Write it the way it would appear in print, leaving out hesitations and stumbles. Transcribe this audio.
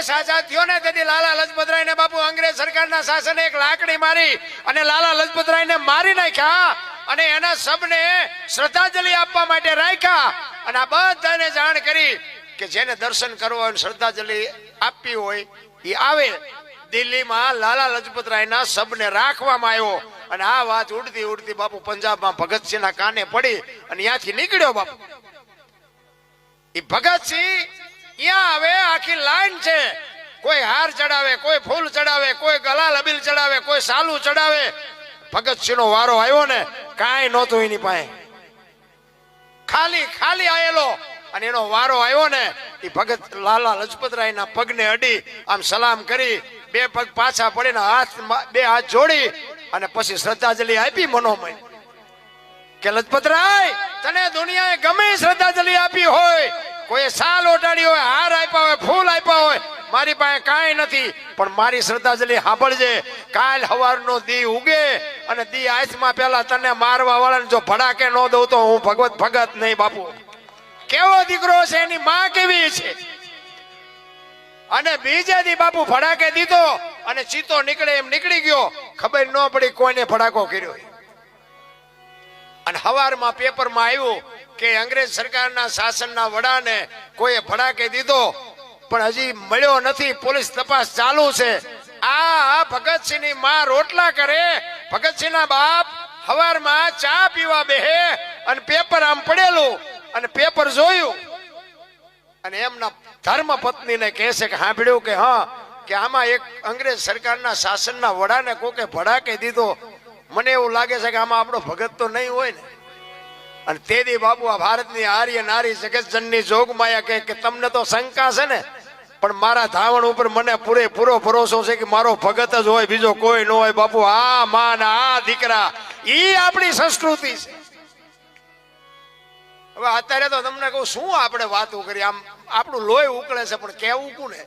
દેશ આઝાદ થયો ને તેથી લાલા લજપતરાય ને બાપુ અંગ્રેજ સરકારના શાસને એક લાકડી મારી અને લાલા લજપતરાય ને મારી નાખ્યા અને એના સબને શ્રદ્ધાંજલિ આપવા માટે રાખ્યા અને આ બધાને જાણ કરી કે જેને દર્શન કરવા હોય શ્રદ્ધાંજલિ આપવી હોય એ આવે. દિલ્હીમાં લાલા લજપતરાયના સબને રાખવામાં આવ્યો અને આ વાત ઉડતી ઉડતી બાપુ પંજાબમાં ભગતસિંહના કાને પડી અને ત્યાંથી નીકળ્યો બાપુ. એ ભગતસિંહ ત્યાં આવે, આખી લાઈન છે, કોઈ હાર ચડાવે, કોઈ ફૂલ ચડાવે, કોઈ ગલાલ અબીલ ચડાવે, કોઈ સાલું ચડાવે. ભગતસિંહનો વારો આવ્યો ને કાંઈ નહોતું એની પાસે, ખાલી ખાલી આયેલો અને એનો વારો આવ્યો ને એ ભગત લાલા લજપતરાયના પગને અડી આમ સલામ કરી બે પગ પાછા પડીને બે હાથ જોડી અને પછી શ્રદ્ધાંજલિ આપી મનોમય કે લજપતરાય તને દુનિયાએ ગમે શ્રદ્ધાંજલિ આપી હોય, કોઈ સાલ ઓટાડી હોય, હાર આપ્યા હોય, ફૂલ આપ્યા હોય, મારી પાસે કાંઈ નથી, પણ મારી શ્રદ્ધાંજલિ સાંભળજે. કાલ સવારનો દી ઉગે અને દી આંખમાં પેલા તને મારવા વાળાને જો ભડાકે ન દઉં તો હું ભગત નહીં બાપુ. કેવો દીકરો છે, એની માં કેવી છે. અને બીજે દી બાપુ ભડાકે દીધો અને ચીતો નીકળે એમ નીકળી ગયો, ખબર ન પડી કોઈને ભડાકો કર્યો. અને સવારમાં પેપરમાં આવ્યું કે અંગ્રેજ સરકારના શાસનના વડાને કોઈએ ભડાકે દીધો પણ હજી મળ્યો નથી, પોલીસ તપાસ ચાલુ છે. આ ભગતસિંહની માં રોટલા કરે, ભગતસિંહના બાપ સવારમાં ચા પીવા બેહે અને પેપર આમ પડેલું અને પેપર જોયું અને એમના ધર્મ પત્નીને કહે છે કે સાંભળ્યું કે હા કે આમાં એક અંગ્રેજ સરકારના શાસનના વડાને કોકે ભડાકે દીધો, મને એવું લાગે છે કે આમાં આપણો ભગત તો નહીં હોય ને. અને તેદી બાબુ આ ભારતની આર્ય નારી જગતજનની જોગમાયા કે તમને તો શંકા છે ને, પણ મારા ધાવણ ઉપર મને પૂરેપૂરો ભરોસો છે કે મારો ભગત જ હોય, બીજો કોઈ ન હોય બાપુ. આ માં ને આ દીકરા ઈ આપણી સંસ્કૃતિ છે. હવે અત્યારે તો તમને કહું શું આપણે વાતો કરી, આમ આપણું લોહી ઉકળે છે પણ કેવું કોને.